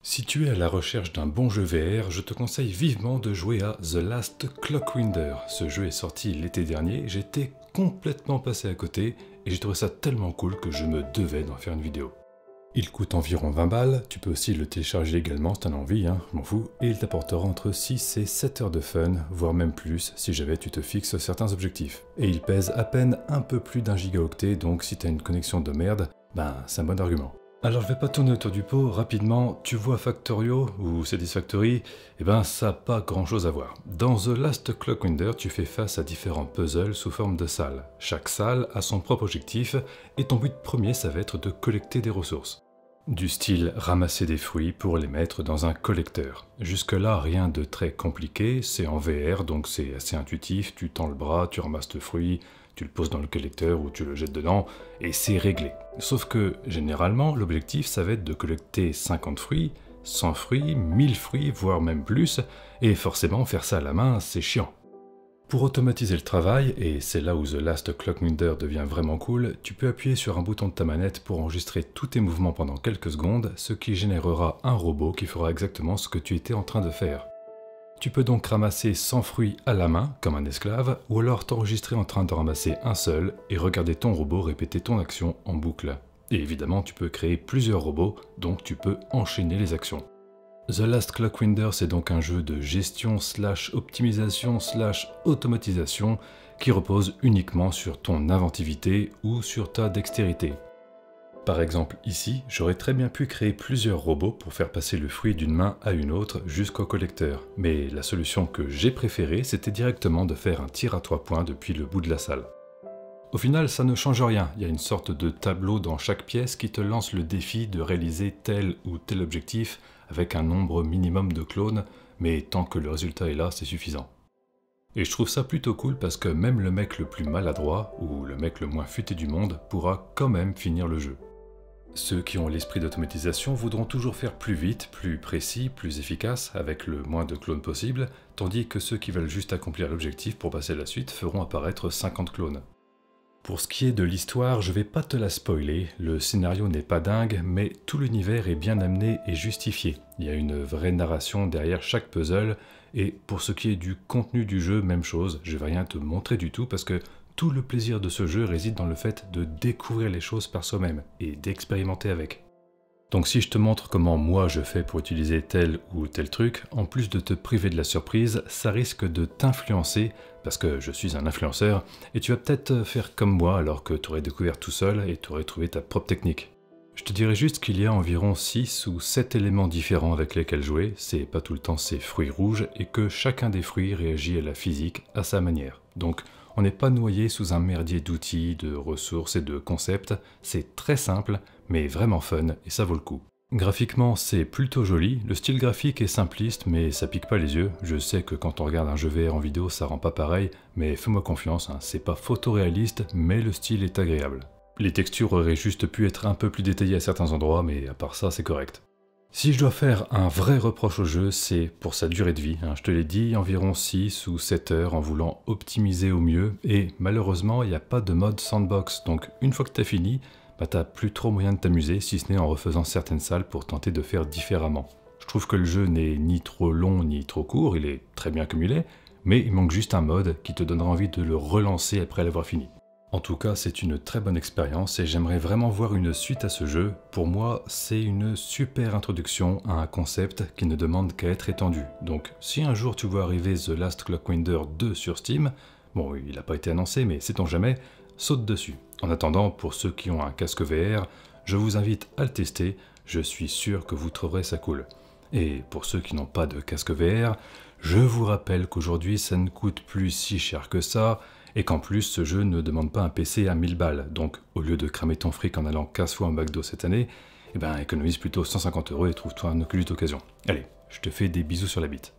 Si tu es à la recherche d'un bon jeu VR, je te conseille vivement de jouer à The Last Clockwinder. Ce jeu est sorti l'été dernier, j'étais complètement passé à côté et j'ai trouvé ça tellement cool que je me devais d'en faire une vidéo. Il coûte environ 20 balles, tu peux aussi le télécharger également si t'en as envie, je m'en fous, et il t'apportera entre 6 et 7 heures de fun, voire même plus si jamais tu te fixes certains objectifs. Et il pèse à peine un peu plus d'un gigaoctet, donc si t'as une connexion de merde, c'est un bon argument. Alors je vais pas tourner autour du pot, rapidement, tu vois Factorio ou Satisfactory, ça n'a pas grand chose à voir. Dans The Last Clockwinder, tu fais face à différents puzzles sous forme de salles. Chaque salle a son propre objectif, et ton but premier ça va être de collecter des ressources. Du style ramasser des fruits pour les mettre dans un collecteur. Jusque là rien de très compliqué, c'est en VR donc c'est assez intuitif, tu tends le bras, tu ramasses le fruit, tu le poses dans le collecteur ou tu le jettes dedans, et c'est réglé. Sauf que, généralement, l'objectif, ça va être de collecter 50 fruits, 100 fruits, 1000 fruits, voire même plus, et forcément, faire ça à la main, c'est chiant. Pour automatiser le travail, et c'est là où The Last Clockwinder devient vraiment cool, tu peux appuyer sur un bouton de ta manette pour enregistrer tous tes mouvements pendant quelques secondes, ce qui générera un robot qui fera exactement ce que tu étais en train de faire. Tu peux donc ramasser 100 fruits à la main, comme un esclave, ou alors t'enregistrer en train de ramasser un seul et regarder ton robot répéter ton action en boucle. Et évidemment, tu peux créer plusieurs robots, donc tu peux enchaîner les actions. The Last Clockwinder, c'est donc un jeu de gestion / optimisation / automatisation qui repose uniquement sur ton inventivité ou sur ta dextérité. Par exemple ici, j'aurais très bien pu créer plusieurs robots pour faire passer le fruit d'une main à une autre jusqu'au collecteur, mais la solution que j'ai préférée, c'était directement de faire un tir à 3 points depuis le bout de la salle. Au final, ça ne change rien, il y a une sorte de tableau dans chaque pièce qui te lance le défi de réaliser tel ou tel objectif avec un nombre minimum de clones, mais tant que le résultat est là, c'est suffisant. Et je trouve ça plutôt cool parce que même le mec le plus maladroit, ou le mec le moins futé du monde, pourra quand même finir le jeu. Ceux qui ont l'esprit d'automatisation voudront toujours faire plus vite, plus précis, plus efficace, avec le moins de clones possible, tandis que ceux qui veulent juste accomplir l'objectif pour passer à la suite feront apparaître 50 clones. Pour ce qui est de l'histoire, je vais pas te la spoiler, le scénario n'est pas dingue, mais tout l'univers est bien amené et justifié. Il y a une vraie narration derrière chaque puzzle, et pour ce qui est du contenu du jeu, même chose, je vais rien te montrer du tout parce que tout le plaisir de ce jeu réside dans le fait de découvrir les choses par soi-même et d'expérimenter avec. Donc si je te montre comment moi je fais pour utiliser tel ou tel truc, en plus de te priver de la surprise, ça risque de t'influencer, parce que je suis un influenceur, et tu vas peut-être faire comme moi alors que tu aurais découvert tout seul et tu aurais trouvé ta propre technique. Je te dirais juste qu'il y a environ 6 ou 7 éléments différents avec lesquels jouer, c'est pas tout le temps ces fruits rouges, et que chacun des fruits réagit à la physique à sa manière. Donc on n'est pas noyé sous un merdier d'outils, de ressources et de concepts, c'est très simple, mais vraiment fun, et ça vaut le coup. Graphiquement, c'est plutôt joli, le style graphique est simpliste, mais ça pique pas les yeux. Je sais que quand on regarde un jeu VR en vidéo, ça rend pas pareil, mais fais-moi confiance, c'est pas photoréaliste, mais le style est agréable. Les textures auraient juste pu être un peu plus détaillées à certains endroits, mais à part ça, c'est correct. Si je dois faire un vrai reproche au jeu, c'est pour sa durée de vie. Je te l'ai dit, environ 6 ou 7 heures en voulant optimiser au mieux, et malheureusement, il n'y a pas de mode sandbox, donc une fois que tu as fini, t'as plus trop moyen de t'amuser, si ce n'est en refaisant certaines salles pour tenter de faire différemment. Je trouve que le jeu n'est ni trop long ni trop court, il est très bien comme il est, mais il manque juste un mode qui te donnera envie de le relancer après l'avoir fini. En tout cas, c'est une très bonne expérience et j'aimerais vraiment voir une suite à ce jeu. Pour moi, c'est une super introduction à un concept qui ne demande qu'à être étendu. Donc, si un jour tu vois arriver The Last Clockwinder 2 sur Steam, bon, il n'a pas été annoncé, mais sait-on jamais, saute dessus. En attendant, pour ceux qui ont un casque VR, je vous invite à le tester, je suis sûr que vous trouverez ça cool. Et pour ceux qui n'ont pas de casque VR, je vous rappelle qu'aujourd'hui ça ne coûte plus si cher que ça, et qu'en plus ce jeu ne demande pas un PC à 1000 balles, donc au lieu de cramer ton fric en allant 15 fois en McDo cette année, économise plutôt 150 € et trouve-toi un Oculus d'occasion. Allez, je te fais des bisous sur la bite.